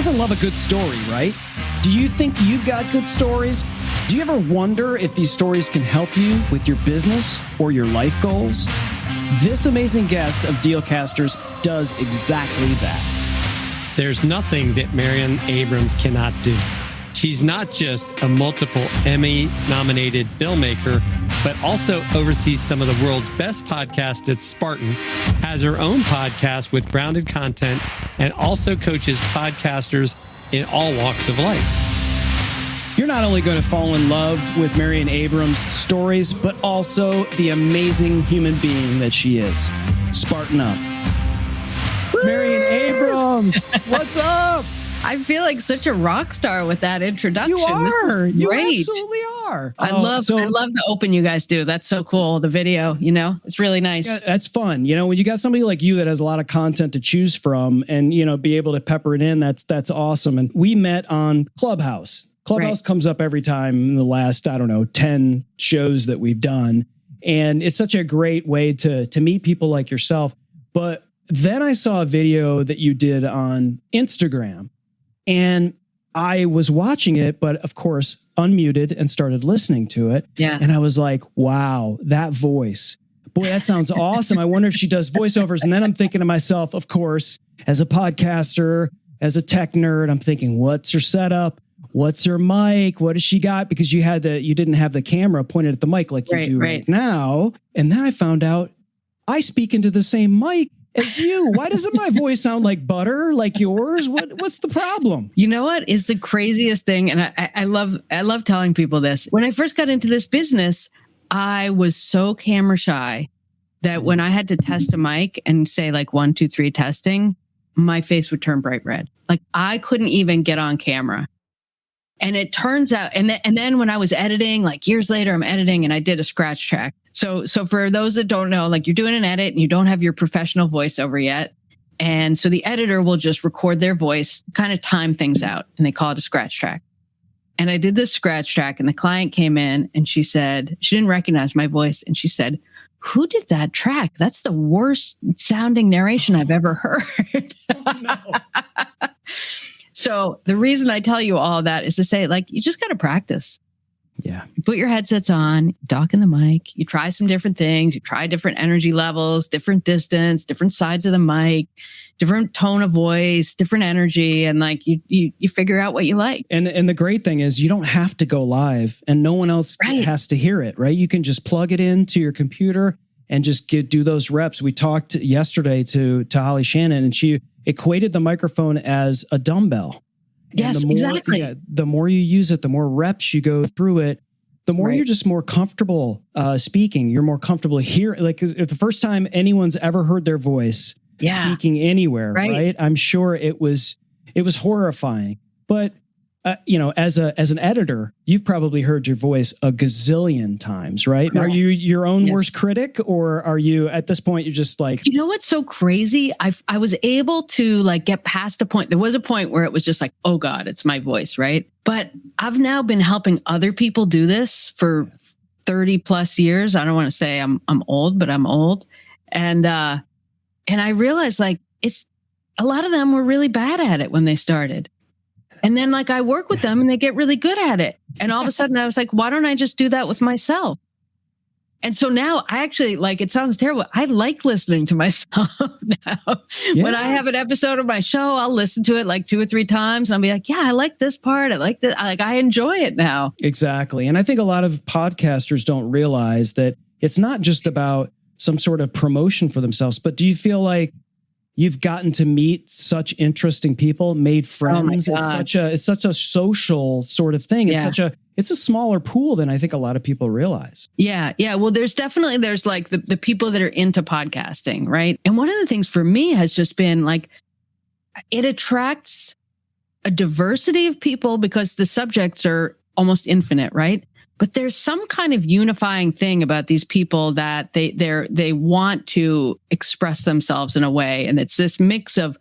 doesn't love a good story, right? Do you think you've got good stories? Do you ever wonder if these stories can help you with your business or your life goals? This amazing guest of Dealcasters does exactly that. There's nothing that Marion Abrams cannot do. She's not just a multiple Emmy-nominated filmmaker, but also oversees some of the world's best podcasts at Spartan, has her own podcast with grounded content, and also coaches podcasters in all walks of life. You're not only going to fall in love with Marion Abrams' stories, but also the amazing human being that she is. Spartan up. Woo! Marion Abrams, what's up? I feel like such a rock star with that introduction. You are. You great. absolutely are. I love the open you guys do. That's so cool. The video, it's really nice. Yeah, that's fun. When you got somebody like you that has a lot of content to choose from and, be able to pepper it in, that's awesome. And we met on Clubhouse. Clubhouse comes up every time in the last, 10 shows that we've done. And it's such a great way to meet people like yourself. But then I saw a video that you did on Instagram. And I was watching it, but of course, unmuted and started listening to it. Yeah. And I was like, wow, that voice. Boy, that sounds awesome. I wonder if she does voiceovers. And then I'm thinking to myself, of course, as a podcaster, as a tech nerd, I'm thinking, what's her setup? What's her mic? What does she got? Because you didn't have the camera pointed at the mic like you do right now. And then I found out I speak into the same mic as you. Why doesn't my voice sound like butter, like yours? What's the problem? You know what is the craziest thing? And I love telling people this. When I first got into this business, I was so camera shy that when I had to test a mic and say like 1, 2, 3 testing, my face would turn bright red. Like I couldn't even get on camera. And it turns out, and then when I was editing, like years later, I'm editing and I did a scratch track. So for those that don't know, like you're doing an edit and you don't have your professional voiceover yet. And so the editor will just record their voice, kind of time things out, and they call it a scratch track. And I did this scratch track and the client came in and she said, she didn't recognize my voice. And she said, who did that track? That's the worst sounding narration I've ever heard. Oh, no. So the reason I tell you all of that is to say, like, you just got to practice. Yeah. You put your headsets on, talk in the mic, you try some different things, you try different energy levels, different distance, different sides of the mic, different tone of voice, different energy. And like you figure out what you like. And the great thing is you don't have to go live and no one else has to hear it, right? You can just plug it into your computer and just do those reps. We talked yesterday to Holly Shannon and she equated the microphone as a dumbbell. Yes, exactly. Yeah, the more you use it, the more reps you go through it, the more you're just more comfortable speaking. You're more comfortable hearing. Like if the first time anyone's ever heard their voice speaking anywhere, right? I'm sure it was horrifying. But as an editor, you've probably heard your voice a gazillion times, right? Correct. Are you your own worst critic, or are you at this point you're just like, you know what's so crazy? I was able to like get past a point. There was a point where it was just like, oh God, it's my voice, right? But I've now been helping other people do this for 30 plus years. I don't want to say I'm old, but I'm old, and I realized like a lot of them were really bad at it when they started. And then like I work with them and they get really good at it. And all of a sudden I was like, why don't I just do that with myself? And so now I actually it sounds terrible. I like listening to myself now. Yeah. When I have an episode of my show, I'll listen to it like 2 or 3 times. And I'll be like, yeah, I like this part. I like this. I enjoy it now. Exactly. And I think a lot of podcasters don't realize that it's not just about some sort of promotion for themselves, but do you feel like you've gotten to meet such interesting people, made friends? Oh it's such a social sort of thing. It's a smaller pool than I think a lot of people realize. Yeah. Yeah. Well, there's like the people that are into podcasting, right? And one of the things for me has just been like, it attracts a diversity of people because the subjects are almost infinite, right? But there's some kind of unifying thing about these people that they want to express themselves in a way. And it's this mix of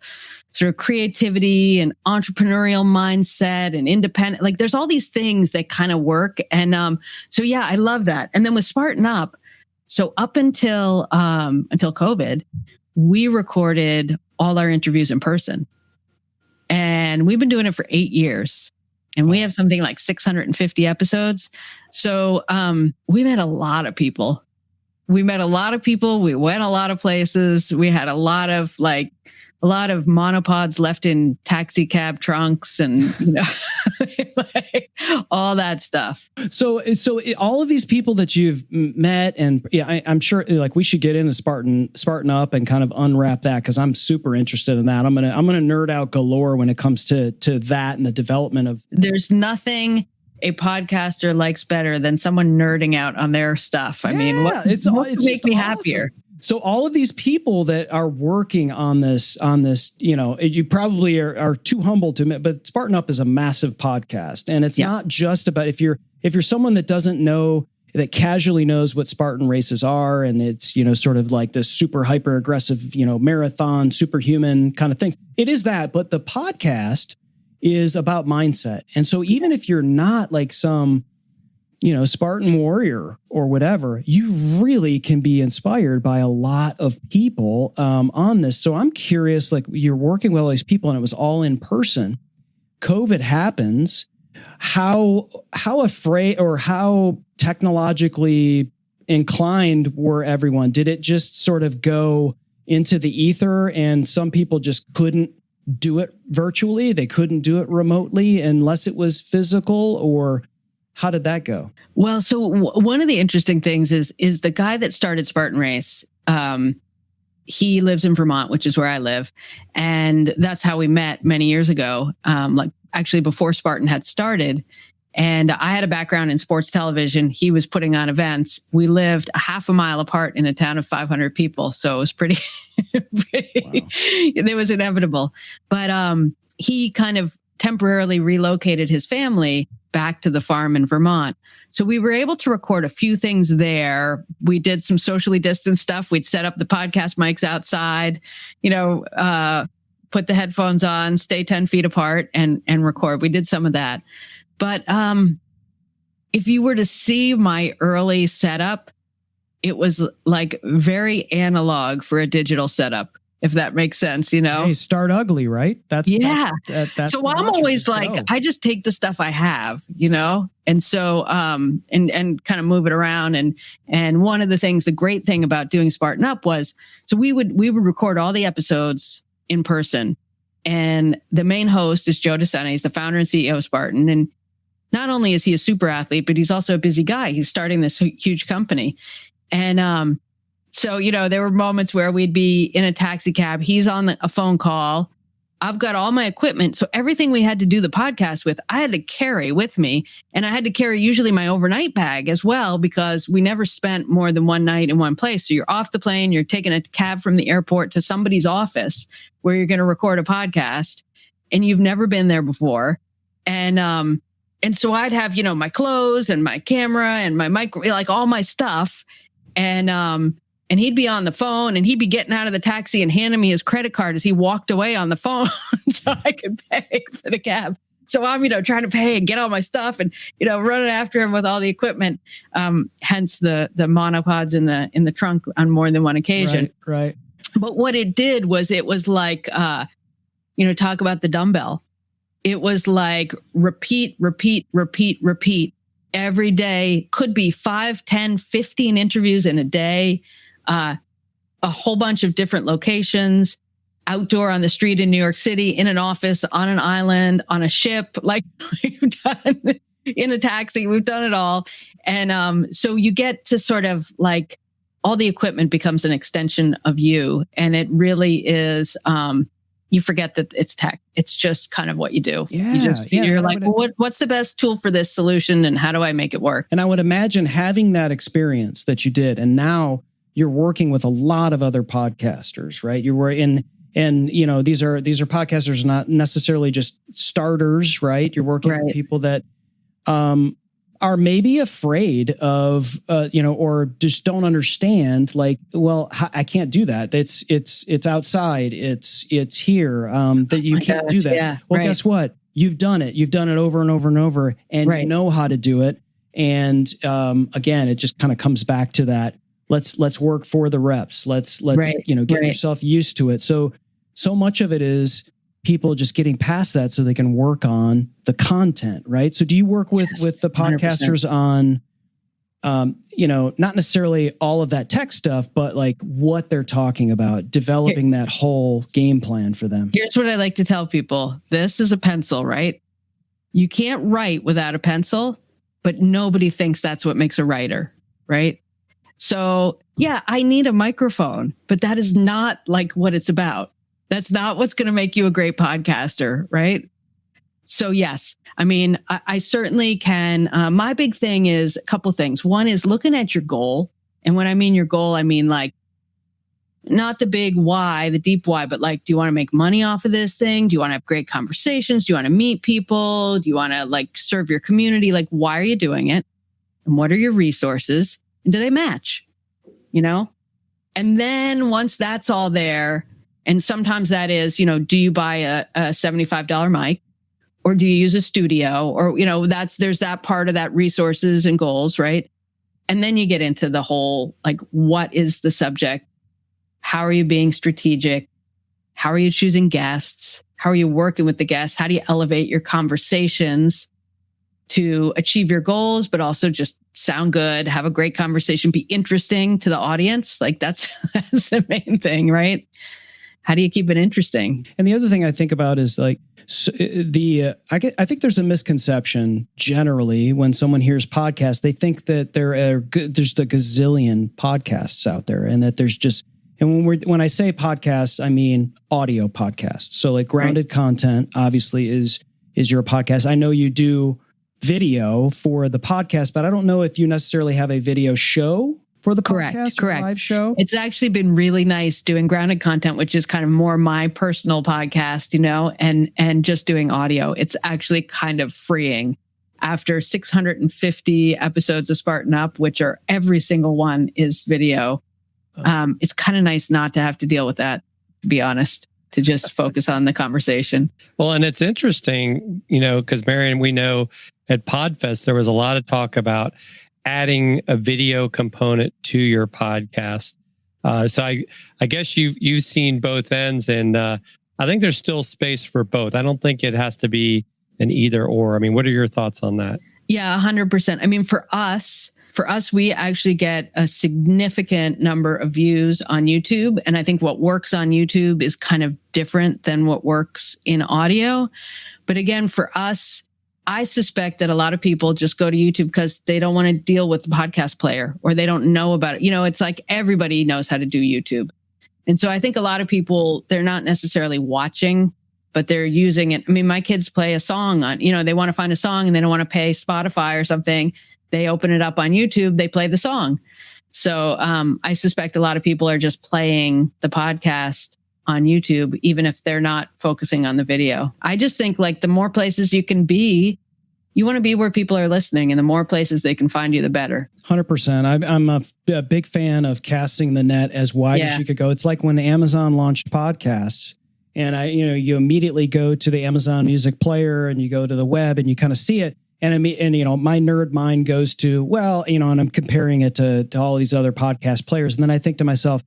sort of creativity and entrepreneurial mindset and independent, like there's all these things that kind of work. And so, yeah, I love that. And then with Spartan Up, so up until COVID, we recorded all our interviews in person. And And we've been doing it for 8 years. And we have something like 650 episodes. So we met a lot of people. We went a lot of places. We had a lot of monopods left in taxi cab trunks and, like, all that stuff. So all of these people that you've met, and I'm sure like we should get into Spartan Up and kind of unwrap that, because I'm super interested in that. I'm gonna nerd out galore when it comes to that and the development of. There's nothing a podcaster likes better than someone nerding out on their stuff. I mean, what makes me happier? So all of these people that are working on this, you probably are too humble to admit, but Spartan Up is a massive podcast, and it's not just about if you're someone that doesn't know, that casually knows what Spartan races are, and it's sort of like this super hyper aggressive marathon superhuman kind of thing. It is that, but the podcast is about mindset, and so even if you're not like some Spartan warrior or whatever, you really can be inspired by a lot of people on this. So I'm curious, like, you're working with all these people and it was all in person. COVID happens. How afraid or how technologically inclined were everyone? Did it just sort of go into the ether and some people just couldn't do it virtually? They couldn't do it remotely unless it was physical, or how did that go? Well, so one of the interesting things is the guy that started Spartan Race. He lives in Vermont, which is where I live. And that's how we met many years ago, like actually before Spartan had started. And I had a background in sports television. He was putting on events. We lived a half a mile apart in a town of 500 people. So it was pretty, wow. It was inevitable. But he kind of temporarily relocated his family back to the farm in Vermont. So we were able to record a few things there. We did some socially distanced stuff. We'd set up the podcast mics outside, put the headphones on, stay 10 feet apart and record. We did some of that. But if you were to see my early setup, it was like very analog for a digital setup, if that makes sense, Hey, start ugly, right? That's so I'm always like, I just take the stuff I have, and so and kind of move it around. And one of the great thing about doing Spartan Up was, so we would record all the episodes in person, and the main host is Joe DeSena. He's the founder and CEO of Spartan, and not only is he a super athlete, but he's also a busy guy. He's starting this huge company, and so, there were moments where we'd be in a taxi cab. He's on a phone call. I've got all my equipment. So everything we had to do the podcast with, I had to carry with me. And I had to carry usually my overnight bag as well, because we never spent more than one night in one place. So you're off the plane, you're taking a cab from the airport to somebody's office where you're going to record a podcast, and you've never been there before. And so I'd have, my clothes and my camera and my mic, like all my stuff. And he'd be on the phone, and he'd be getting out of the taxi and handing me his credit card as he walked away on the phone so I could pay for the cab. So I'm, trying to pay and get all my stuff and, running after him with all the equipment. Hence the monopods in the trunk on more than one occasion. Right. But what it did was, it was like, talk about the dumbbell. It was like repeat every day. Could be 5, 10, 15 interviews in a day. A whole bunch of different locations, outdoor on the street in New York City, in an office, on an island, on a ship, like we've done in a taxi, we've done it all. And so you get to sort of like, all the equipment becomes an extension of you. And it really is, you forget that it's tech. It's just kind of what you do. Yeah, you're like, well, what's the best tool for this solution, and how do I make it work? And I would imagine having that experience that you did, and now you're working with a lot of other podcasters, right? You were in, and these are podcasters, not necessarily just starters, right? You're working with people that are maybe afraid of, or just don't understand, like, well, I can't do that. It's outside. It's here. That you can't do that. Yeah, well, guess what? You've done it. You've done it over and over and over, and you know how to do it. And again, it just kind of comes back to that. Let's work for the reps. Let's get yourself used to it. So much of it is people just getting past that so they can work on the content, right? So do you work with the podcasters 100%. On not necessarily all of that tech stuff, but like what they're talking about, developing that whole game plan for them? Here's what I like to tell people. This is a pencil, right? You can't write without a pencil, but nobody thinks that's what makes a writer, right? So yeah, I need a microphone, but that is not like what it's about. That's not what's going to make you a great podcaster, right? So yes, I mean, I certainly can. My big thing is a couple things. One is looking at your goal. And when I mean your goal, I mean like not the big why, the deep why, but like, do you want to make money off of this thing? Do you want to have great conversations? Do you want to meet people? Do you want to like serve your community? Like, why are you doing it? And what are your resources? And do they match? And then once that's all there, and sometimes that is, do you buy a $75 mic? Or do you use a studio? Or, there's that part of that resources and goals, right? And then you get into the whole, like, what is the subject? How are you being strategic? How are you choosing guests? How are you working with the guests? How do you elevate your conversations to achieve your goals, but also just sound good, have a great conversation, be interesting to the audience? Like that's the main thing, right? How do you keep it interesting? And the other thing I think about is like I think there's a misconception generally when someone hears podcasts, they think that there's a gazillion podcasts out there, and that there's just, and when I say podcasts, I mean audio podcasts. So like grounded content obviously is your podcast. I know you do video for the podcast, but I don't know if you necessarily have a video show for the podcast or live show. It's actually been really nice doing grounded content, which is kind of more my personal podcast, and just doing audio. It's actually kind of freeing after 650 episodes of Spartan Up, which are every single one is video. It's kind of nice not to have to deal with that, to be honest, to just focus on the conversation. Well, and it's interesting, because Marion, we know at PodFest, there was a lot of talk about adding a video component to your podcast. So I guess you've seen both ends, and I think there's still space for both. I don't think it has to be an either or. I mean, what are your thoughts on that? Yeah, 100%. I mean, for us, we actually get a significant number of views on YouTube. And I think what works on YouTube is kind of different than what works in audio. But again, for us, I suspect that a lot of people just go to YouTube because they don't want to deal with the podcast player, or they don't know about it. It's like everybody knows how to do YouTube. And so I think a lot of people, they're not necessarily watching, but they're using it. I mean, my kids play a song on, they want to find a song and they don't want to pay Spotify or something. They open it up on YouTube, they play the song. So I suspect a lot of people are just playing the podcast on YouTube, even if they're not focusing on the video. I just think like the more places you can be, you want to be where people are listening, and the more places they can find you, the better. 100%. I'm a big fan of casting the net as wide as you could go. It's like when Amazon launched podcasts, and you immediately go to the Amazon Music player and you go to the web and you kind of see it. And my nerd mind goes to, and I'm comparing it to all these other podcast players. And then I think to myself,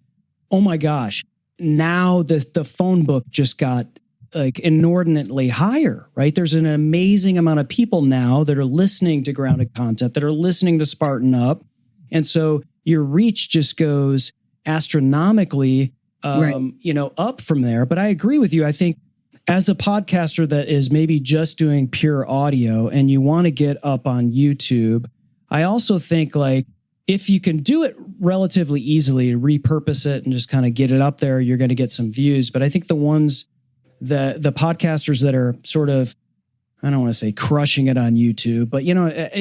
oh my gosh, now the phone book just got like inordinately higher, right? There's an amazing amount of people now that are listening to grounded content, that are listening to Spartan Up. And so your reach just goes astronomically, up from there. But I agree with you. I think as a podcaster that is maybe just doing pure audio and you want to get up on YouTube, I also think like, if you can do it relatively easily, repurpose it and just kind of get it up there, you're going to get some views. But I think the podcasters that are sort of, I don't want to say crushing it on YouTube, but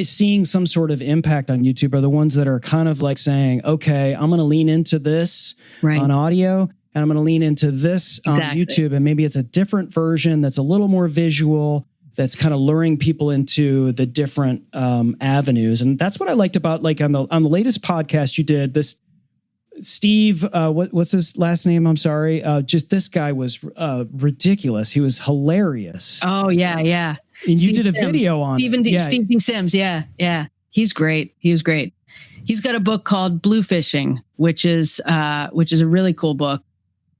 seeing some sort of impact on YouTube are the ones that are kind of like saying, okay, I'm going to lean into this on audio, and I'm going to lean into this on YouTube. And maybe it's a different version that's a little more visual, that's kind of luring people into the different avenues. And that's what I liked about, like on the latest podcast you did, this Steve, what's his last name? I'm sorry. Just this guy was ridiculous. He was hilarious. Oh yeah. Yeah. And you did a video on Steve Sims. Yeah. Yeah. He's great. He was great. He's got a book called Blue Fishing, which is a really cool book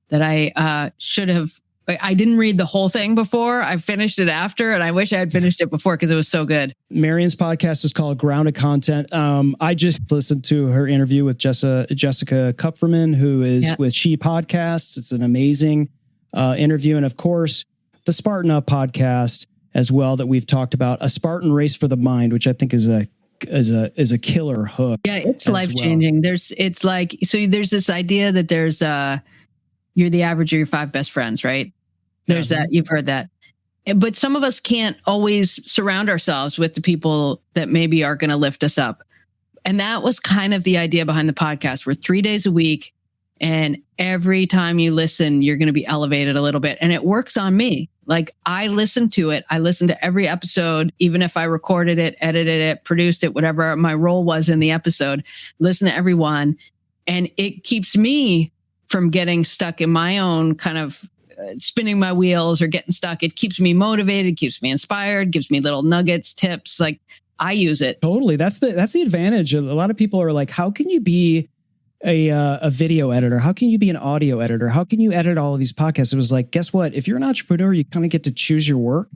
that I should have I didn't read the whole thing before. I finished it after, and I wish I had finished it before because it was so good. Marion's podcast is called Grounded Content. I just listened to her interview with Jessica Kupferman, who is with She Podcasts. It's an amazing interview. And of course, the Spartan Up podcast as well that we've talked about, A Spartan Race for the Mind, which I think is a killer hook. Yeah, it's life-changing. Well. There's this idea that there's you're the average of your 5 best friends, right? There's that, you've heard that. But some of us can't always surround ourselves with the people that maybe are going to lift us up. And that was kind of the idea behind the podcast. We're 3 days a week, and every time you listen, you're going to be elevated a little bit. And it works on me. Like, I listen to it. I listen to every episode, even if I recorded it, edited it, produced it, whatever my role was in the episode, listen to every one. And it keeps me from getting stuck in my own kind of spinning my wheels or getting stuck. It keeps me motivated, keeps me inspired, gives me little nuggets, tips. Like, I use it. Totally. That's the advantage. A lot of people are like, how can you be a video editor? How can you be an audio editor? How can you edit all of these podcasts? It was like, guess what? If you're an entrepreneur, you kind of get to choose your work.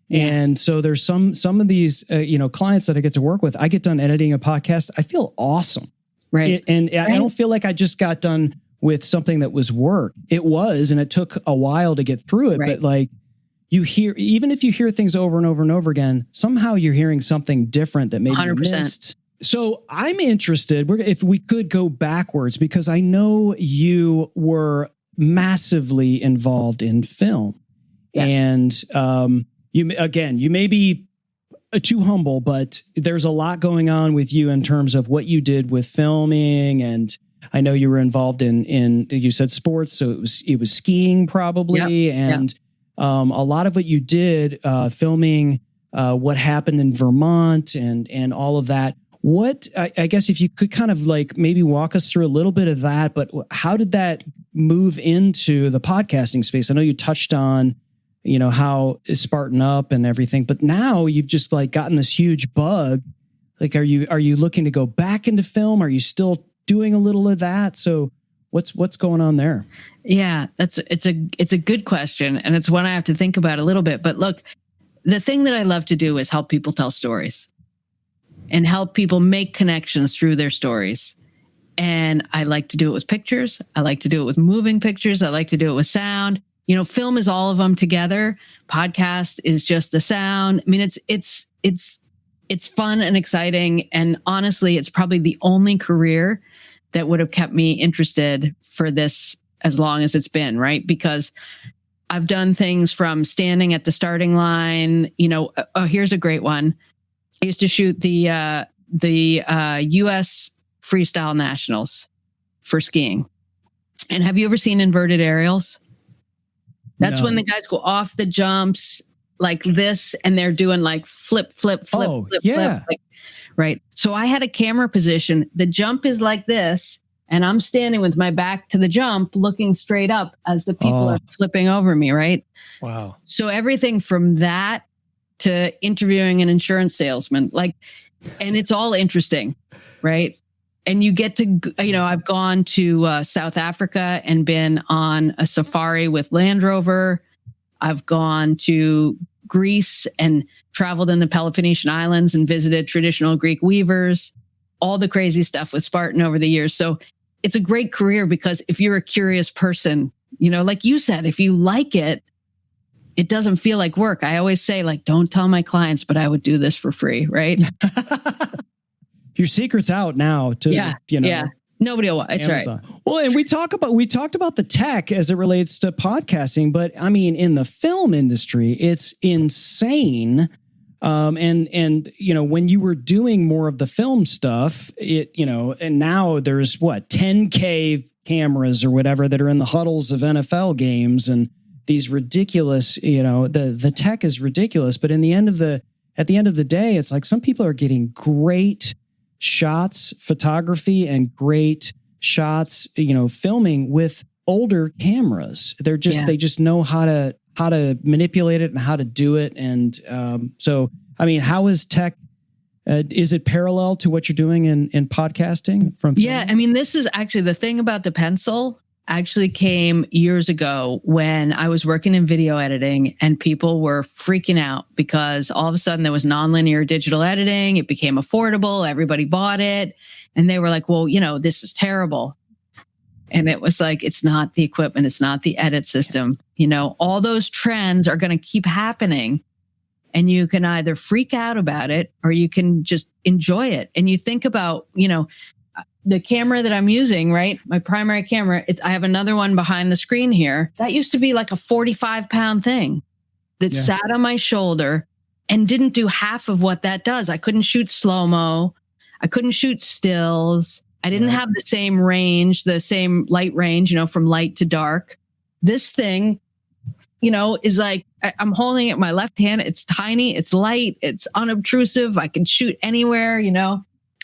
Yeah. And so there's some of these, clients that I get to work with. I get done editing a podcast. I feel awesome. Right. I don't feel like I just got done with something that was work. It was, and it took a while to get through it. Right. But like, you hear, even if you hear things over and over and over again, somehow you're hearing something different that maybe 100%. You missed. So I'm interested, if we could go backwards, because I know you were massively involved in film. Yes. And you may be too humble, but there's a lot going on with you in terms of what you did with filming. And I know you were involved in you said sports, so it was skiing probably. Yep. And a lot of what you did, filming what happened in Vermont and all of that. What, I guess if you could kind of like maybe walk us through a little bit of that, but how did that move into the podcasting space? I know you touched on, how Spartan Up and everything, but now you've just like gotten this huge bug. Like, are you looking to go back into film? Are you still doing a little of that? So what's going on there? Yeah, it's a good question. And it's one I have to think about a little bit, but look, the thing that I love to do is help people tell stories and help people make connections through their stories. And I like to do it with pictures. I like to do it with moving pictures. I like to do it with sound. Film is all of them together. Podcast is just the sound. I mean, it's fun and exciting. And honestly, it's probably the only career that would have kept me interested for this as long as it's been, right? Because I've done things from standing at the starting line. Here's a great one. I used to shoot the U.S. Freestyle Nationals for skiing. And have you ever seen inverted aerials? That's when the guys go off the jumps like this, and they're doing like flip, flip. Like, right. So I had a camera position. The jump is like this, and I'm standing with my back to the jump, looking straight up as the people are flipping over me, right? Wow. So everything from that to interviewing an insurance salesman, and it's all interesting, right? And you get to, I've gone to South Africa and been on a safari with Land Rover. I've gone to Greece and traveled in the Peloponnesian Islands and visited traditional Greek weavers, all the crazy stuff with Spartan over the years. So it's a great career because if you're a curious person, like you said, if you like it, it doesn't feel like work. I always say, don't tell my clients, but I would do this for free, right? Your secret's out now to, Yeah. Nobody will. It's Amazon. Right. Well, and we talked about the tech as it relates to podcasting, but I mean, in the film industry, it's insane. And when you were doing more of the film stuff, and now there's 10K cameras or whatever that are in the huddles of NFL games and these ridiculous, the tech is ridiculous. But at the end of the day, it's like some people are getting great shots, photography, and great shots, filming with older cameras. They just know how to manipulate it and how to do it. And so, I mean, how is tech? Is it parallel to what you're doing in podcasting from film? Yeah, I mean, this is actually the thing about the pencil. actually came years ago when I was working in video editing and people were freaking out because all of a sudden there was nonlinear digital editing. It became affordable. Everybody bought it. And they were like, well, this is terrible. And it was like, it's not the equipment. It's not the edit system. All those trends are going to keep happening. And you can either freak out about it or you can just enjoy it. And you think about, the camera that I'm using, right? My primary camera, I have another one behind the screen here. That used to be like a 45-pound thing that sat on my shoulder and didn't do half of what that does. I couldn't shoot slow-mo. I couldn't shoot stills. I didn't have the same range, the same light range, from light to dark. This thing, is like, I'm holding it in my left hand. It's tiny, it's light, it's unobtrusive. I can shoot anywhere,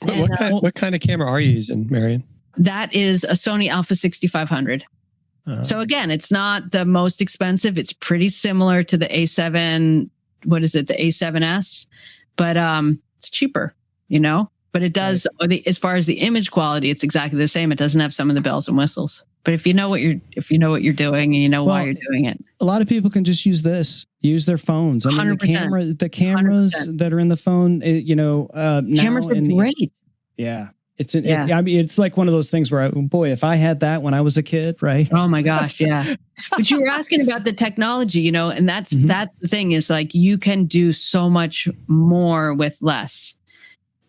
What kind of camera are you using, Marion? That is a Sony Alpha 6500. So again, it's not the most expensive. It's pretty similar to the A7. What is it? The A7S, but it's cheaper, But it does. Right. As far as the image quality, it's exactly the same. It doesn't have some of the bells and whistles. But if you know what you're doing and why you're doing it, a lot of people can just use their phones. I mean, 100%. the cameras 100%. That are in the phone, cameras are great. Yeah. It's like one of those things where, if I had that when I was a kid, right? Oh my gosh. Yeah. But you were asking about the technology, and that's the thing is like, you can do so much more with less.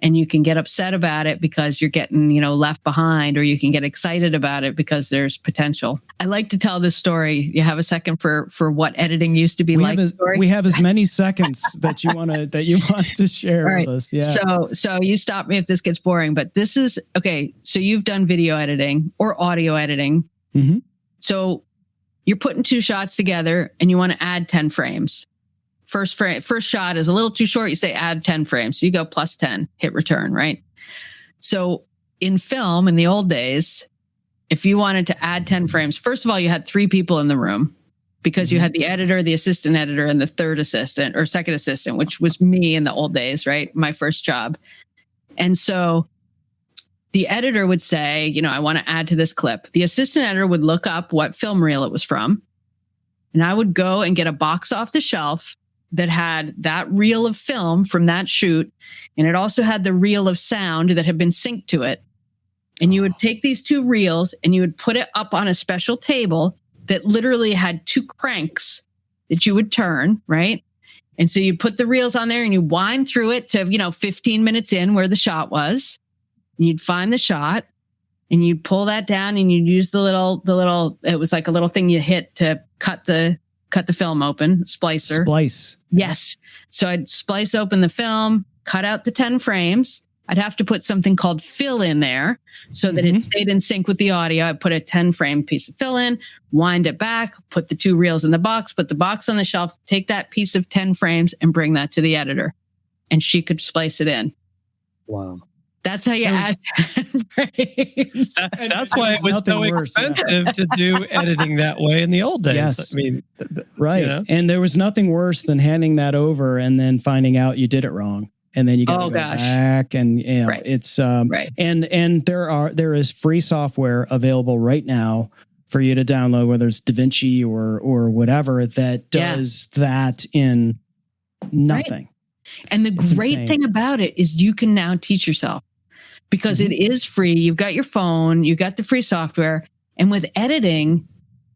And you can get upset about it because you're getting, left behind, or you can get excited about it because there's potential. I like to tell this story. You have a second for what editing used to be like? We have as many seconds that you want to share with us. Yeah. So you stop me if this gets boring, but this is okay. So you've done video editing or audio editing. Mm-hmm. So you're putting two shots together and you want to add 10 frames. First shot is a little too short. You say add 10 frames. So you go plus 10, hit return, right? So in film, in the old days, if you wanted to add 10 frames, first of all, you had 3 people in the room because you had the editor, the assistant editor, and the third assistant or second assistant, which was me in the old days, right? My first job. And so the editor would say, I want to add to this clip. The assistant editor would look up what film reel it was from. And I would go and get a box off the shelf that had that reel of film from that shoot. And it also had the reel of sound that had been synced to it. And you would take these 2 reels and you would put it up on a special table that literally had 2 cranks that you would turn, right? And so you put the reels on there and you wind through it to, 15 minutes in where the shot was. And you'd find the shot and you'd pull that down and you'd use the little, it was like a little thing you hit to cut the film open, splicer. Splice. Yes. So I'd splice open the film, cut out the 10 frames. I'd have to put something called fill in there so that it stayed in sync with the audio. I'd put a 10 frame piece of fill in, wind it back, put the 2 reels in the box, put the box on the shelf, take that piece of 10 frames and bring that to the editor. And she could splice it in. Wow. That's how you add 10 frames. That's why it was so expensive to do editing that way in the old days. Yes. I mean, right. And there was nothing worse than handing that over and then finding out you did it wrong. And then you got to go back and it's right. And there is free software available right now for you to download, whether it's DaVinci or whatever, that does that in nothing. Right. And the great thing about it is you can now teach yourself because it is free. You've got your phone, you've got the free software, and with editing,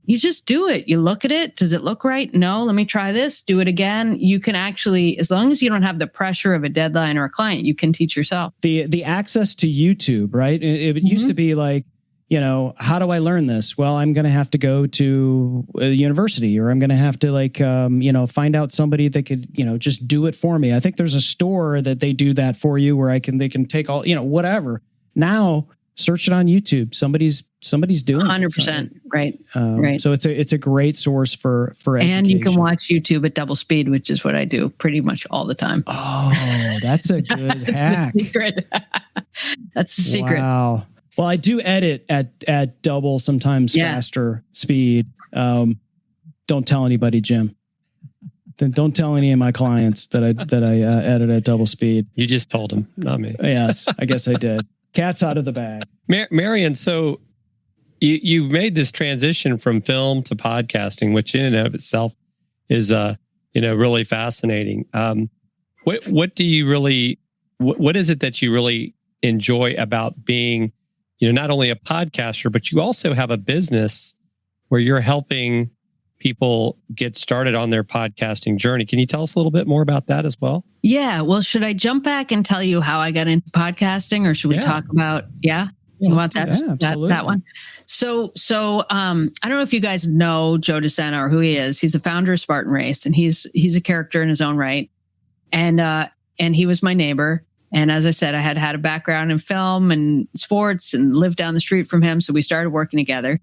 you just do it. You look at it. Does it look right? No, let me try this. Do it again. You can actually, as long as you don't have the pressure of a deadline or a client, you can teach yourself. The access to YouTube, right? It used to be like, how do I learn this? Well, I'm going to have to go to a university, or I'm going to have to find out somebody that could, just do it for me. I think there's a store that they do that for you where they can take all, whatever. Now search it on YouTube. Somebody's doing 100%. Right. Right. So it's a great source for education. And you can watch YouTube at double speed, which is what I do pretty much all the time. Oh, that's a good hack. The secret. That's the secret. Wow. Well, I do edit at double, sometimes faster speed. Don't tell anybody, Jim. Don't tell any of my clients that I edit at double speed. You just told them, not me. Yes, I guess I did. Cat's out of the bag. Marion, so you made this transition from film to podcasting, which in and of itself is really fascinating. What do you really what is it that you really enjoy about being, not only a podcaster, but you also have a business where you're helping people get started on their podcasting journey? Can you tell us a little bit more about that as well? Yeah. Well, should I jump back and tell you how I got into podcasting, or should we talk about, you want that one? So I don't know if you guys know Joe DeSena or who he is. He's the founder of Spartan Race, and he's a character in his own right. And he was my neighbor. And as I said, I had a background in film and sports and lived down the street from him. So we started working together.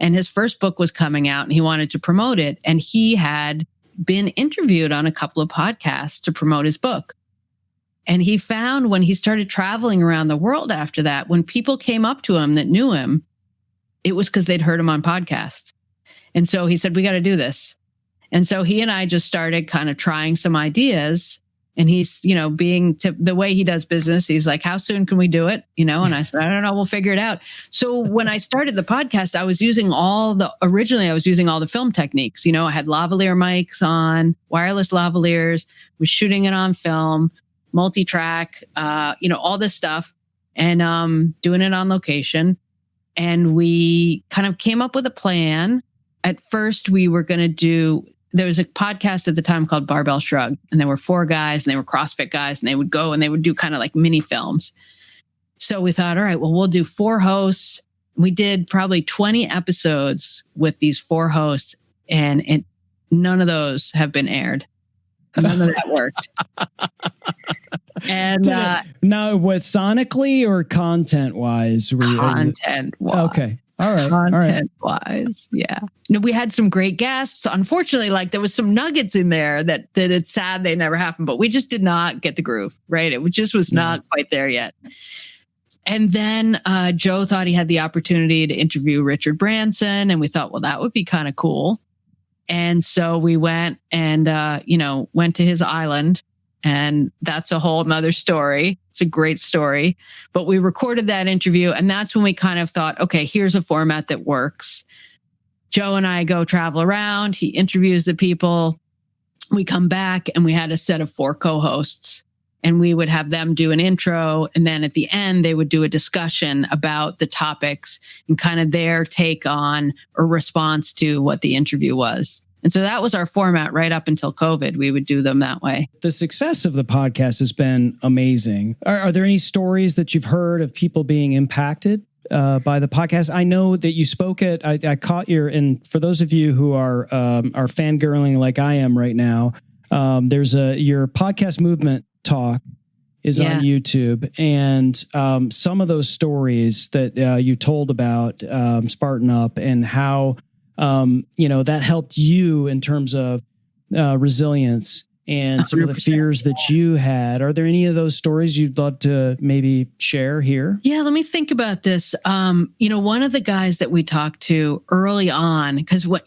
And his first book was coming out and he wanted to promote it. And he had been interviewed on a couple of podcasts to promote his book. And he found when he started traveling around the world after that, when people came up to him that knew him, it was because they'd heard him on podcasts. And so he said, we got to do this. And so he and I just started kind of trying some ideas. And he's, being the way he does business, he's like, how soon can we do it? And I said, I don't know, we'll figure it out. So when I started the podcast, I was using all the film techniques. I had lavalier mics on, wireless lavaliers, was shooting it on film, multi-track, all this stuff, and doing it on location. And we kind of came up with a plan. At first, we were going to do... There was a podcast at the time called Barbell Shrug, and there were 4 guys, and they were CrossFit guys, and they would go and they would do kind of like mini films. So we thought, all right, well, we'll do 4 hosts. We did probably 20 episodes with these 4 hosts, and none of those have been aired. None of that worked. And now, what, sonically or content wise? Content wise. Okay. All right. Content wise. Yeah. We had some great guests. Unfortunately, there was some nuggets in there that it's sad they never happened, but we just did not get the groove, right? It just was not quite there yet. And then Joe thought he had the opportunity to interview Richard Branson. And we thought, well, that would be kind of cool. And so we went and, went to his island. And that's a whole nother story. It's a great story. But we recorded that interview. And that's when we kind of thought, okay, here's a format that works. Joe and I go travel around. He interviews the people. We come back and we had a set of 4 co-hosts. And we would have them do an intro. And then at the end, they would do a discussion about the topics and kind of their take on or response to what the interview was. And so that was our format right up until COVID. We would do them that way. The success of the podcast has been amazing. Are there any stories that you've heard of people being impacted by the podcast? I know that you spoke at, I caught and for those of you who are fangirling like I am right now, there's your podcast movement talk is on YouTube. And some of those stories that you told about Spartan Up and how that helped you in terms of resilience and some of the fears that you had. Are there any of those stories you'd love to maybe share here? Yeah, let me think about this. One of the guys that we talked to early on, because when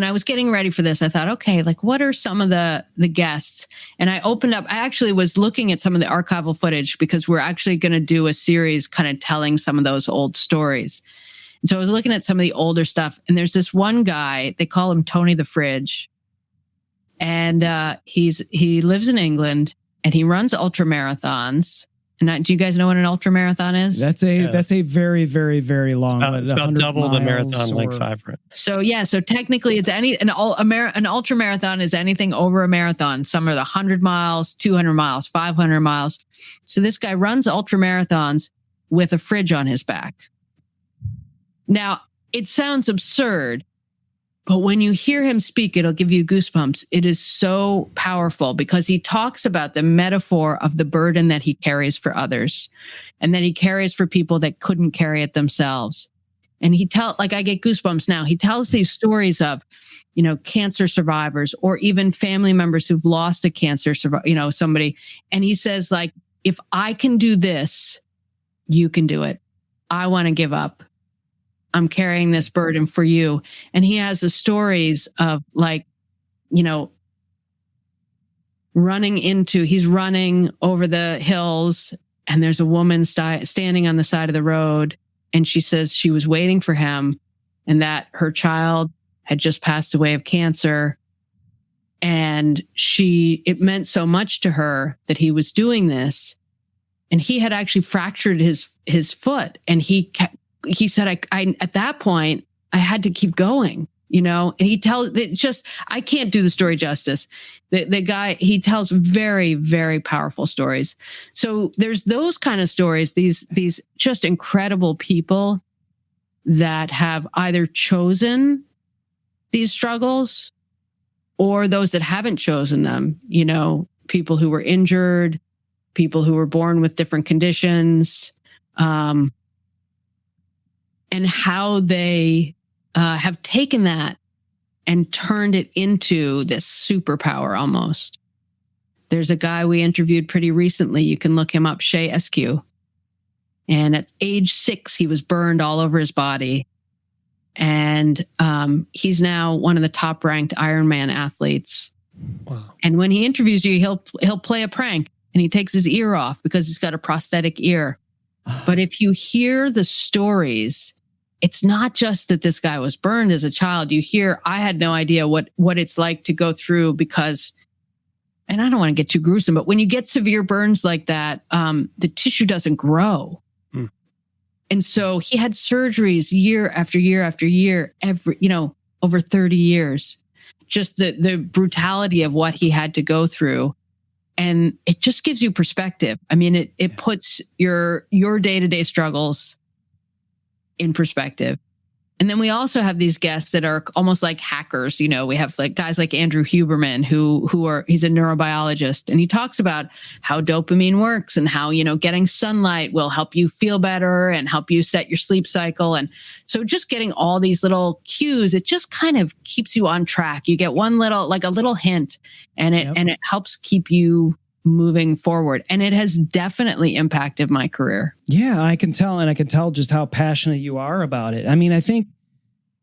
I was getting ready for this, I thought, okay, what are some of the guests? And I opened up, I actually was looking at some of the archival footage because we're actually going to do a series kind of telling some of those old stories. And so I was looking at some of the older stuff, and there's this one guy, they call him Tony the Fridge. And he lives in England and he runs ultra marathons. And do you guys know what an ultra marathon is? That's a very, very, very long. It's about double the marathon length I've read. So technically it's an ultra marathon is anything over a marathon. Some are the 100 miles, 200 miles, 500 miles. So this guy runs ultra marathons with a fridge on his back. Now, it sounds absurd, but when you hear him speak, it'll give you goosebumps. It is so powerful because he talks about the metaphor of the burden that he carries for others and that he carries for people that couldn't carry it themselves. And I get goosebumps now. He tells these stories of, cancer survivors or even family members who've lost a cancer, somebody. And he says, if I can do this, you can do it. I want to give up. I'm carrying this burden for you. And he has the stories of he's running over the hills and there's a woman standing on the side of the road And she says she was waiting for him and that her child had just passed away of cancer. And it meant so much to her that he was doing this. And he had actually fractured his foot. And he said, I at that point, I had to keep going, and he tells, it's just, I can't do the story justice. The guy, he tells very, very powerful stories. So there's those kind of stories, these just incredible people that have either chosen these struggles or those that haven't chosen them, people who were injured, people who were born with different conditions, and how they have taken that and turned it into this superpower almost. There's a guy we interviewed pretty recently. You can look him up, Shea Eskew. And at age 6, he was burned all over his body. And he's now one of the top ranked Ironman athletes. Wow. And when he interviews you, he'll play a prank and he takes his ear off because he's got a prosthetic ear. But if you hear the stories, it's not just that this guy was burned as a child. You hear, I had no idea what it's like to go through because, and I don't want to get too gruesome, but when you get severe burns like that, the tissue doesn't grow. Mm. And so he had surgeries year after year after year, over 30 years, just the brutality of what he had to go through. And it just gives you perspective. I mean, it puts your day-to-day struggles in perspective. And then we also have these guests that are almost like hackers. We have like guys like Andrew Huberman, he's a neurobiologist, and he talks about how dopamine works and how, getting sunlight will help you feel better and help you set your sleep cycle. And so just getting all these little cues, it just kind of keeps you on track. You get one little, like a little hint, and it helps keep you moving forward. And it has definitely impacted my career. Yeah, I can tell. And I can tell just how passionate you are about it. I mean, I think,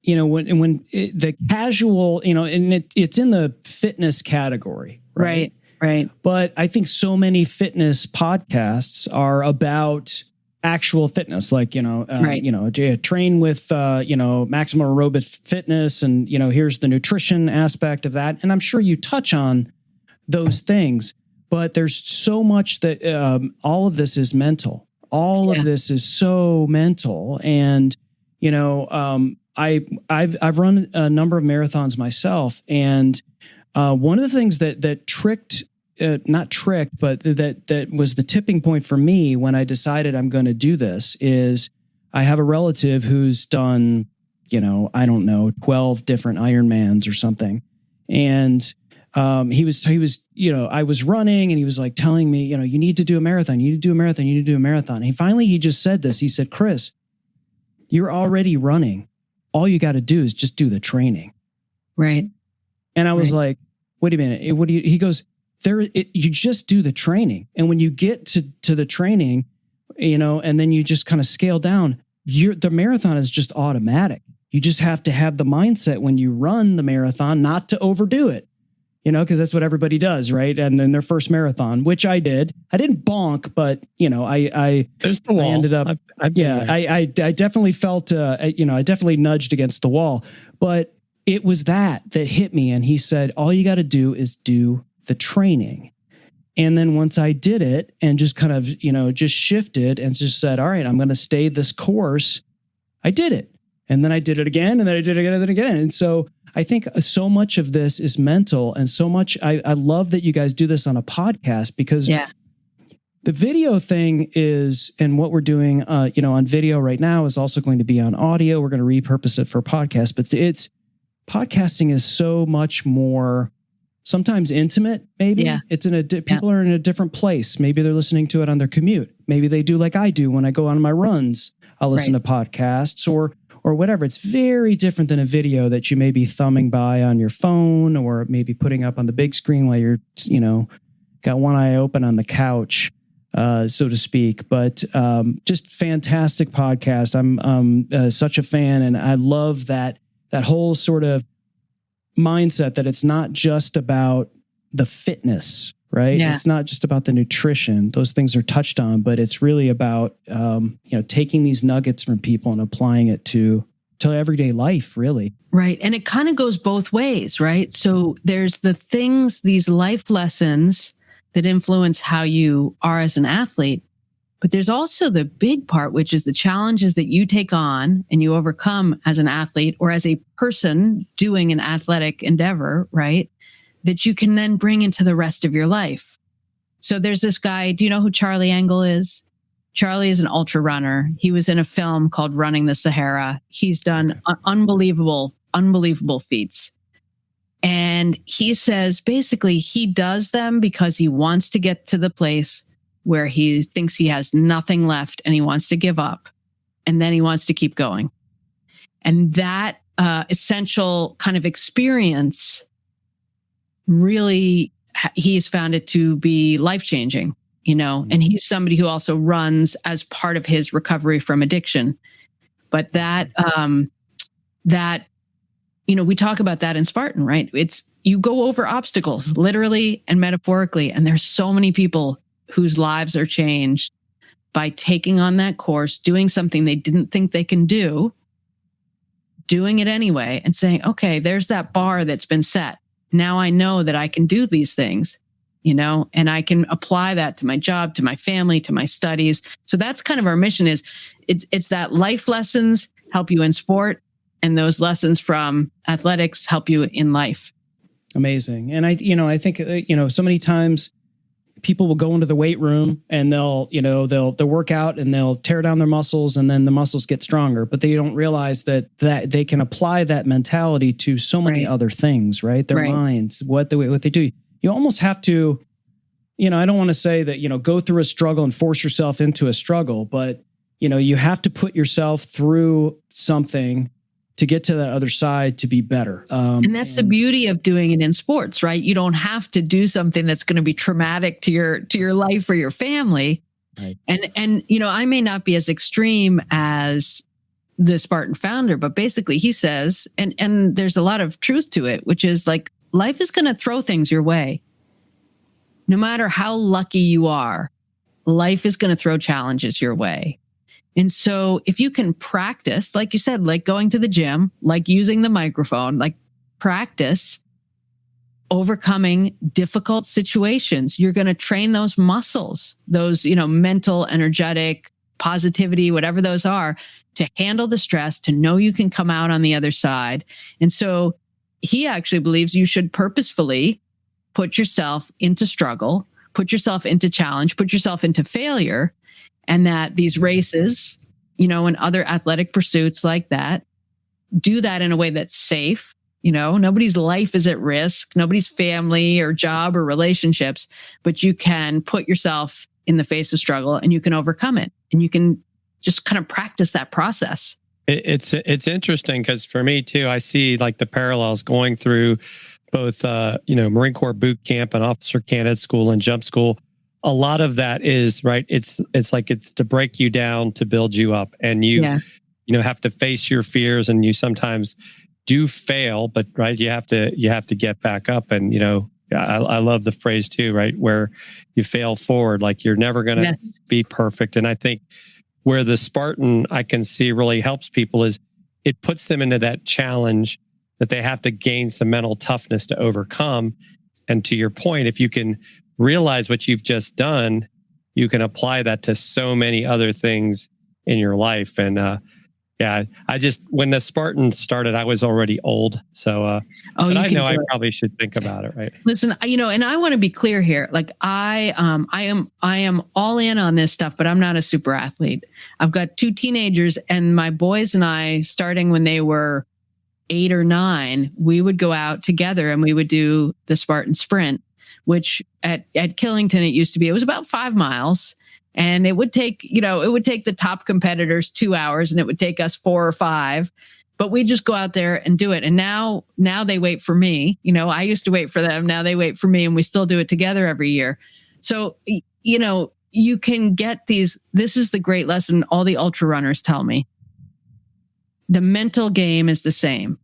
the casual, and it's in the fitness category, right? Right. But I think so many fitness podcasts are about actual fitness, like, train with, maximum aerobic fitness. And, here's the nutrition aspect of that. And I'm sure you touch on those things. But there's so much that all of this is mental. All of this is so mental. And, I've run a number of marathons myself. And one of the things that was the tipping point for me when I decided I'm going to do this is I have a relative who's done, 12 different Ironmans or something. And he was, I was running and he was like telling me, you need to do a marathon, you need to do a marathon, you need to do a marathon. And he just said this. He said, Chris, you're already running. All you got to do is just do the training. Right. And I was like, wait a minute. He goes, you just do the training. And when you get to the training, and then you just kind of scale down, the marathon is just automatic. You just have to have the mindset when you run the marathon, not to overdo it. Because that's what everybody does, right? And then their first marathon, which I did. I didn't bonk, but there's the wall. I ended up, I definitely felt, I definitely nudged against the wall. But it was that hit me, and he said, all you got to do is do the training. And then once I did it, and just kind of just shifted and just said, all right, I'm going to stay this course. I did it, and then I did it again, and then I did it again, and then again, and so. I think so much of this is mental, and so much. I love that you guys do this on a podcast because the video thing is, and what we're doing, on video right now is also going to be on audio. We're going to repurpose it for podcast, but podcasting is so much more, sometimes intimate. Maybe it's people are in a different place. Maybe they're listening to it on their commute. Maybe they do like I do when I go on my runs. I'll listen to podcasts or whatever. It's very different than a video that you may be thumbing by on your phone or maybe putting up on the big screen while you're, got one eye open on the couch, so to speak. But just fantastic podcast. I'm such a fan, and I love that whole sort of mindset that it's not just about the fitness, right? Yeah. It's not just about the nutrition. Those things are touched on, but it's really about, taking these nuggets from people and applying it to everyday life, really. Right. And it kind of goes both ways, right? So there's the things, these life lessons that influence how you are as an athlete. But there's also the big part, which is the challenges that you take on and you overcome as an athlete or as a person doing an athletic endeavor, right? That you can then bring into the rest of your life. So there's this guy, do you know who Charlie Engle is? Charlie is an ultra runner. He was in a film called Running the Sahara. He's done unbelievable feats. And he says basically he does them because he wants to get to the place where he thinks he has nothing left and he wants to give up. And then he wants to keep going. And that essential kind of experience really, he's found it to be life-changing. And he's somebody who also runs as part of his recovery from addiction. But that, we talk about that in Spartan, right? It's, you go over obstacles, literally and metaphorically. And there's so many people whose lives are changed by taking on that course, doing something they didn't think they can do, doing it anyway, and saying, okay, there's that bar that's been set. Now I know that I can do these things. And I can apply that to my job, to my family, to my studies. So that's kind of our mission is it's that life lessons help you in sport and those lessons from athletics help you in life. Amazing. And I think, so many times people will go into the weight room and they'll work out and they'll tear down their muscles and then the muscles get stronger, but they don't realize that they can apply that mentality to so many other things, right? Their minds, what they do. You almost have to, I don't want to say that, go through a struggle and force yourself into a struggle, but, you have to put yourself through something to get to that other side to be better. And that's the beauty of doing it in sports, right? You don't have to do something that's going to be traumatic to your life or your family. Right. And I may not be as extreme as the Spartan founder, but basically he says, and there's a lot of truth to it, which is like, life is going to throw things your way. No matter how lucky you are, life is going to throw challenges your way. And so if you can practice, like you said, like going to the gym, like using the microphone, like practice overcoming difficult situations, you're going to train those muscles, those, mental, energetic, positivity, whatever those are, to handle the stress, to know you can come out on the other side. And so he actually believes you should purposefully put yourself into struggle, put yourself into challenge, put yourself into failure, and that these races, and other athletic pursuits like that, do that in a way that's safe. Nobody's life is at risk, nobody's family or job or relationships, but you can put yourself in the face of struggle and you can overcome it. And you can just kind of practice that process. It's interesting because for me too, I see like the parallels going through both, Marine Corps boot camp and officer candidate school and jump school. A lot of that is right. It's to break you down to build you up, and you have to face your fears, and you sometimes do fail, but right, you have to get back up, and I love the phrase too, right, where you fail forward. Like you're never going to be perfect, and I think where the Spartan I can see really helps people is it puts them into that challenge that they have to gain some mental toughness to overcome. And to your point, if you can realize what you've just done, you can apply that to so many other things in your life. And when the Spartan started, I was already old. So, but I know I probably should think about it, right? Listen, and I want to be clear here. Like I am all in on this stuff, but I'm not a super athlete. I've got 2 teenagers, and my boys and I, starting when they were 8 or 9, we would go out together and we would do the Spartan Sprint, which at Killington, it was about 5 miles. And it would take the top competitors 2 hours, and it would take us 4 or 5, but we just go out there and do it. And now they wait for me. I used to wait for them. Now they wait for me, and we still do it together every year. So, you can get these. This is the great lesson all the ultra runners tell me. The mental game is the same,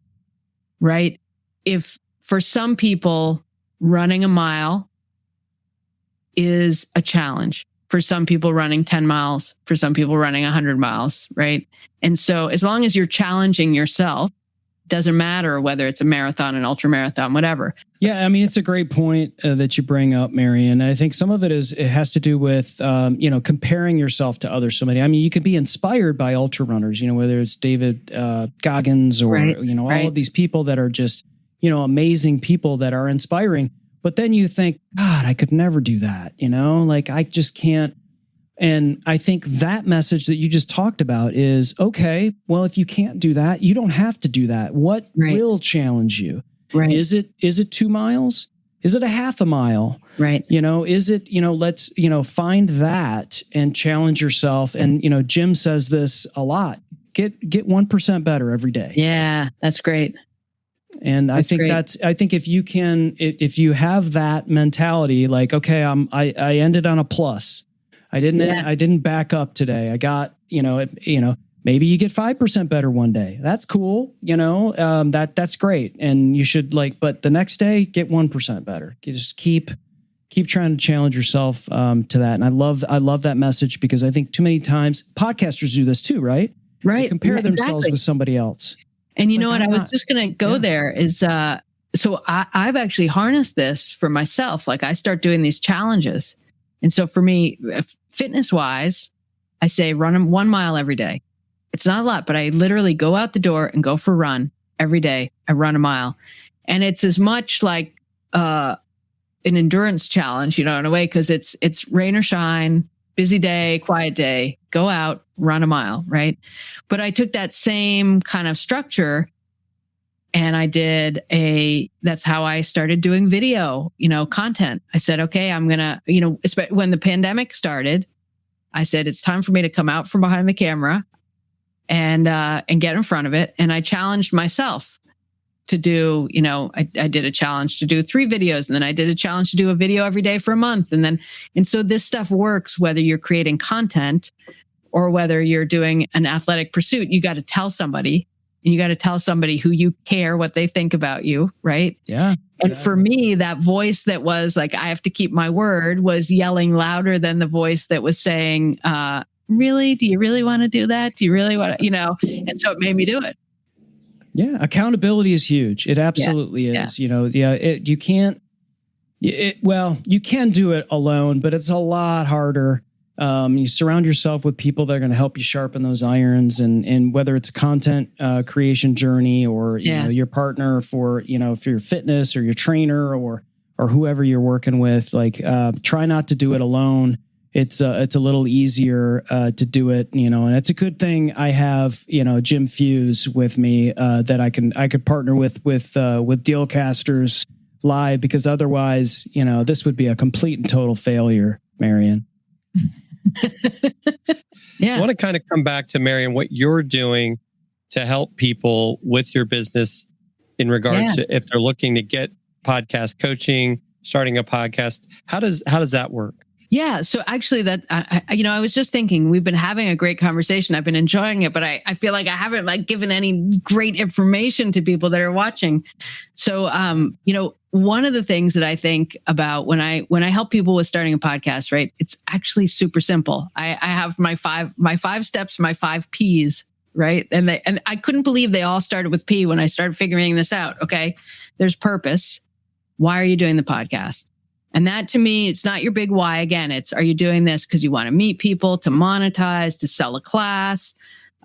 right? If for some people running a mile is a challenge. For some people running 10 miles, for some people running 100 miles, right? And so as long as you're challenging yourself, doesn't matter whether it's a marathon, an ultra marathon, whatever. Yeah, I mean, it's a great point that you bring up, Marion. I think some of it has to do with, comparing yourself to others. So many, I mean, you could be inspired by ultra runners, whether it's David Goggins or, all of these people that are just, amazing people that are inspiring. But then you think, God, I could never do that. I just can't. And I think that message that you just talked about is, okay, well, if you can't do that, you don't have to do that. What will challenge you? Right. Is it 2 miles? Is it a half a mile? Right. Is it, let's, find that and challenge yourself. And, Jim says this a lot, get 1% better every day. Yeah, that's great. And I think if you have that mentality, like, okay, I ended on a plus. I didn't back up today. I got, maybe you get 5% better one day. That's cool. That's great. And you should but the next day get 1% better. You just keep trying to challenge yourself to that. And I love that message, because I think too many times podcasters do this too, right? Right. They compare themselves with somebody else. And you know what? I was just going to go there is, so I've actually harnessed this for myself. Like, I start doing these challenges. And so for me, fitness wise, I say run 1 mile every day. It's not a lot, but I literally go out the door and go for a run every day. I run a mile, and it's as much like, an endurance challenge, in a way, because it's rain or shine, busy day, quiet day, go out, run a mile. Right. But I took that same kind of structure and I did that's how I started doing video, content. I said, okay, I'm going to, when the pandemic started, I said, it's time for me to come out from behind the camera and get in front of it. And I challenged myself to do, I did a challenge to do 3 videos, and then I did a challenge to do a video every day for a month. And so this stuff works whether you're creating content or whether you're doing an athletic pursuit. You got to tell somebody, and you got to tell somebody who you care what they think about you. Right. Yeah. Exactly. And for me, that voice that was like, I have to keep my word, was yelling louder than the voice that was saying, really, do you really want to do that? Do you really want to, and so it made me do it. Yeah. Accountability is huge. It absolutely is, you can't, you can do it alone, but it's a lot harder. You surround yourself with people that are going to help you sharpen those irons, and whether it's a content creation journey or your partner for your fitness or your trainer or whoever you're working with, try not to do it alone. It's a little easier to do it, and it's a good thing I have Jim Fuse with me that I could partner with Dealcasters live, because otherwise this would be a complete and total failure, Marion. Yeah. I want to kind of come back to Marion, what you're doing to help people with your business in regards to if they're looking to get podcast coaching, starting a podcast. How does that work? Yeah. So actually I was just thinking, we've been having a great conversation. I've been enjoying it, but I feel like I haven't given any great information to people that are watching. So, one of the things that I think about when I help people with starting a podcast, right? It's actually super simple. I have my five steps, my 5 Ps, right? And I couldn't believe they all started with P when I started figuring this out. Okay. There's purpose. Why are you doing the podcast? And that, to me, it's not your big why. Again, are you doing this because you want to meet people, to monetize, to sell a class,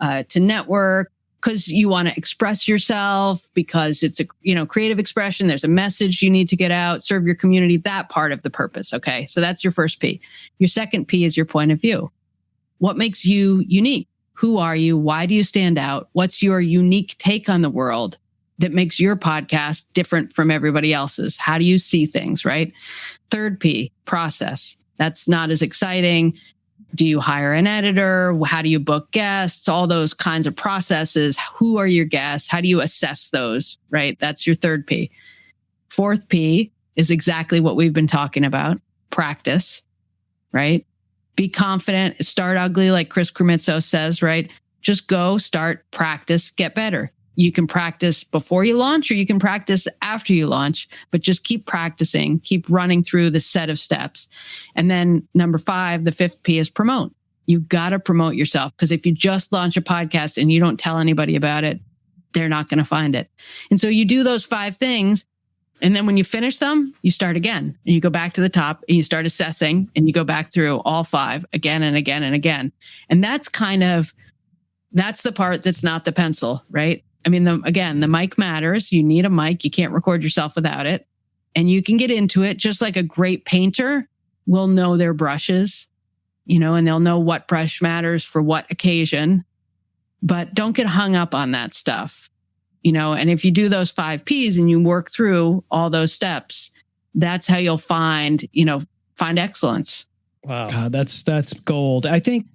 to network, because you want to express yourself, because it's a creative expression. There's a message you need to get out, serve your community, that part of the purpose. Okay. So that's your first P. Your second P is your point of view. What makes you unique? Who are you? Why do you stand out? What's your unique take on the world that makes your podcast different from everybody else's? How do you see things, right? Third P, process. That's not as exciting. Do you hire an editor? How do you book guests? All those kinds of processes. Who are your guests? How do you assess those, right? That's your third P. Fourth P is exactly what we've been talking about. Practice, right? Be confident. Start ugly, like Chris Crimitso says, right? Just go, start, practice, get better. you can practice before you launch or you can practice after you launch, but just keep practicing, keep running through the set of steps. And then number 5, the 5th P is promote. You got to promote yourself, because if you just launch a podcast and you don't tell anybody about it, they're not going to find it. And so you do those 5 things. And then when you finish them, you start again and you go back to the top and you start assessing and you go back through all 5 again and again and again. And that's the part that's not the pencil, right? I mean, the mic matters. You need a mic. You can't record yourself without it. And you can get into it just like a great painter will know their brushes, and they'll know what brush matters for what occasion. But don't get hung up on that stuff. And if you do those 5 Ps and you work through all those steps, that's how you'll find excellence. Wow. God, that's gold. I think,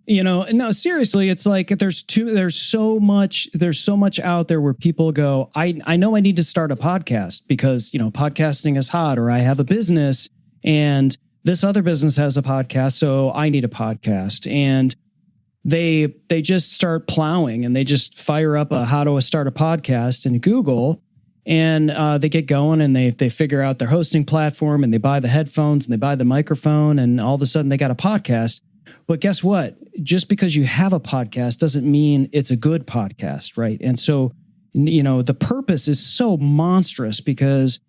no, seriously, it's like there's so much out there where people go, I know I need to start a podcast because, podcasting is hot, or I have a business and this other business has a podcast, so I need a podcast. And they just start plowing and they just fire up how to start a podcast in Google, and they get going and they figure out their hosting platform and they buy the headphones and they buy the microphone, and all of a sudden they got a podcast. But guess what? Just because you have a podcast doesn't mean it's a good podcast, right? And so, the purpose is so monstrous, because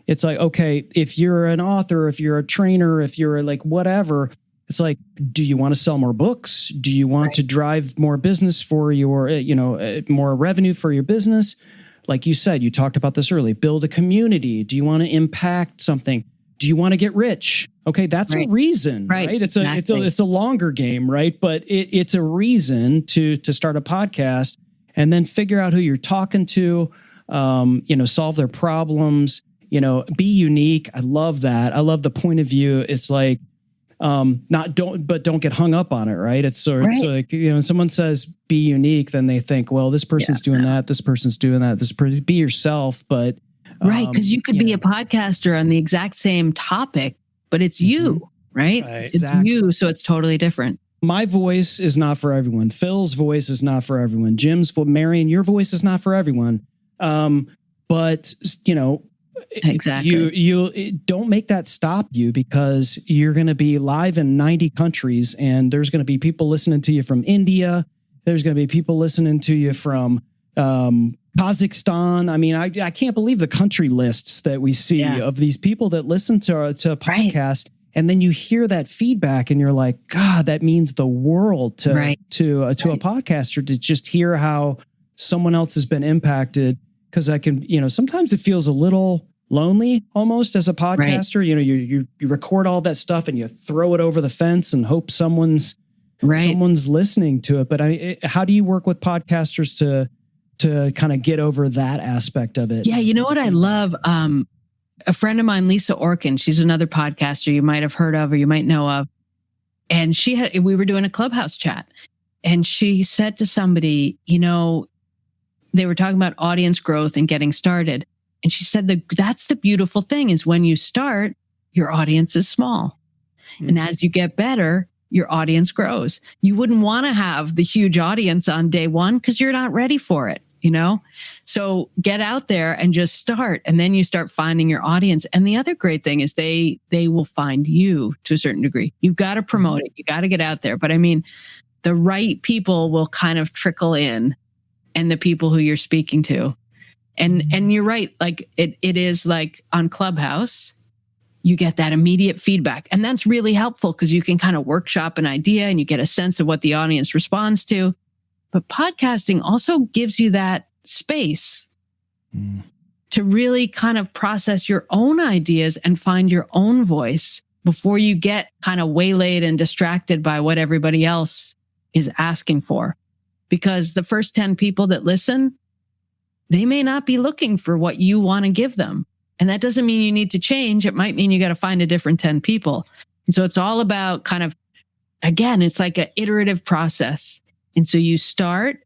it's like, okay, if you're an author, if you're a trainer, if you're like whatever, it's like, do you want to sell more books? Do you want to drive more business for your, more revenue for your business? Like you said, you talked about this early, build a community. Do you want to impact something? Do you want to get rich? Okay, that's a reason, right? It's a longer game, right? But it's a reason to start a podcast, and then figure out who you're talking to, solve their problems, be unique. I love that. I love the point of view. It's like, don't get hung up on it, right? It's like, someone says be unique, then they think, well, this person's doing that, this person's doing that. Be yourself, but right, because you could be a podcaster on the exact same topic, but it's you, right? It's you, so it's totally different. My voice is not for everyone. Phil's voice is not for everyone. Jim's voice, Marion, your voice is not for everyone. But exactly, you don't make that stop you, because you're going to be live in 90 countries, and there's going to be people listening to you from India. There's going to be people listening to you from Kazakhstan. I mean, I can't believe the country lists that we see of these people that listen to a podcast. Right. And then you hear that feedback and you're like, God, that means the world to a podcaster, to just hear how someone else has been impacted. Because I can, sometimes it feels a little lonely almost as a podcaster. Right. You record all that stuff and you throw it over the fence and hope someone's listening to it. But how do you work with podcasters to kind of get over that aspect of it? Yeah, you know what I love? A friend of mine, Lisa Orkin, she's another podcaster you might have heard of or you might know of. And we were doing a Clubhouse chat, and she said to somebody, they were talking about audience growth and getting started. And she said that's the beautiful thing, is when you start, your audience is small. Mm-hmm. And as you get better, your audience grows. You wouldn't want to have the huge audience on day one because you're not ready for it, So get out there and just start. And then you start finding your audience. And the other great thing is they will find you to a certain degree. You've got to promote it. You got to get out there. But I mean, the right people will kind of trickle in, and the people who you're speaking to. And you're right. Like it is like on Clubhouse, you get that immediate feedback. And that's really helpful because you can kind of workshop an idea and you get a sense of what the audience responds to. But podcasting also gives you that space to really kind of process your own ideas and find your own voice before you get kind of waylaid and distracted by what everybody else is asking for. Because the first 10 people that listen, they may not be looking for what you want to give them. And that doesn't mean you need to change. It might mean you got to find a different 10 people. And so it's all about kind of, again, it's like an iterative process. And so you start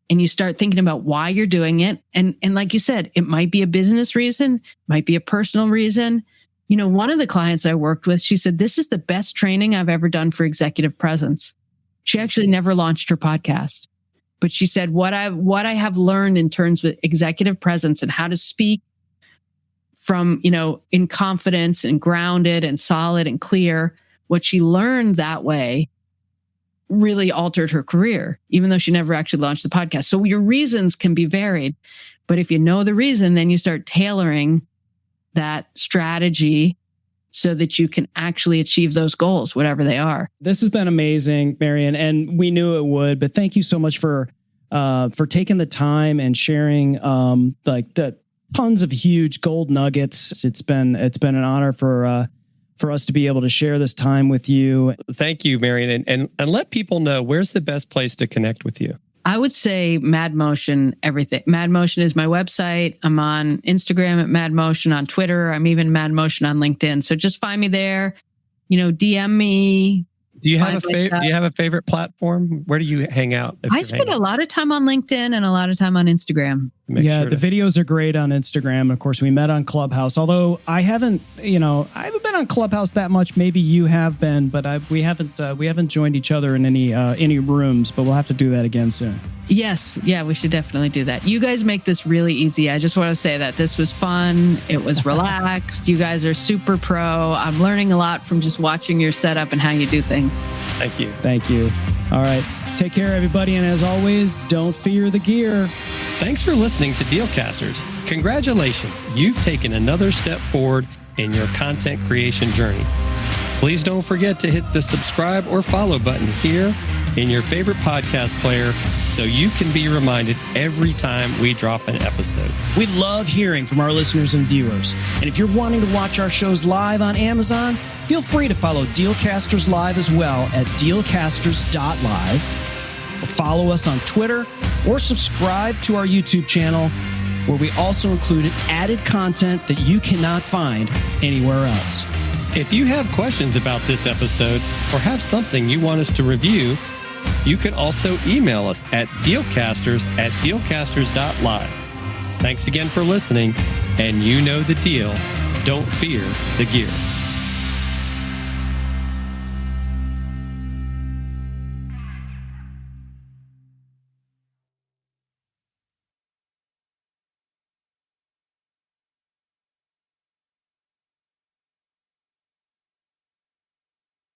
thinking about why you're doing it. And like you said, it might be a business reason, might be a personal reason. One of the clients I worked with, she said, this is the best training I've ever done for executive presence. She actually never launched her podcast. But she said, what I have learned in terms of executive presence and how to speak from, in confidence and grounded and solid and clear, what she learned that way really altered her career, even though she never actually launched the podcast. So your reasons can be varied, but if you know the reason, then you start tailoring that strategy so that you can actually achieve those goals, whatever they are. This has been amazing, Marion, and we knew it would, but thank you so much for taking the time and sharing the tons of huge gold nuggets. It's been an honor for us to be able to share this time with you. Thank you, Marion, and let people know, where's the best place to connect with you? I would say Mad Motion, everything. Mad Motion is my website. I'm on Instagram at Mad Motion, on Twitter. I'm even Mad Motion on LinkedIn. So just find me there, DM me. Do you have a favorite platform? Where do you hang out? I spend a lot of time on LinkedIn and a lot of time on Instagram. The videos are great on Instagram. Of course, we met on Clubhouse. Although I haven't been on Clubhouse that much. Maybe you have been, but we haven't joined each other in any rooms. But we'll have to do that again soon. Yes, yeah, we should definitely do that. You guys make this really easy. I just want to say that this was fun. It was relaxed. You guys are super pro. I'm learning a lot from just watching your setup and how you do things. Thank you. Thank you. All right. Take care, everybody. And as always, don't fear the gear. Thanks for listening to Dealcasters. Congratulations. You've taken another step forward in your content creation journey. Please don't forget to hit the subscribe or follow button here in your favorite podcast player so you can be reminded every time we drop an episode. We love hearing from our listeners and viewers. And if you're wanting to watch our shows live on Amazon, feel free to follow Dealcasters Live as well at dealcasters.live. Follow us on Twitter or subscribe to our YouTube channel, where we also included added content that you cannot find anywhere else. If you have questions about this episode or have something you want us to review, you can also email us at dealcasters@dealcasters.live. Thanks again for listening, and you know the deal. Don't fear the gear.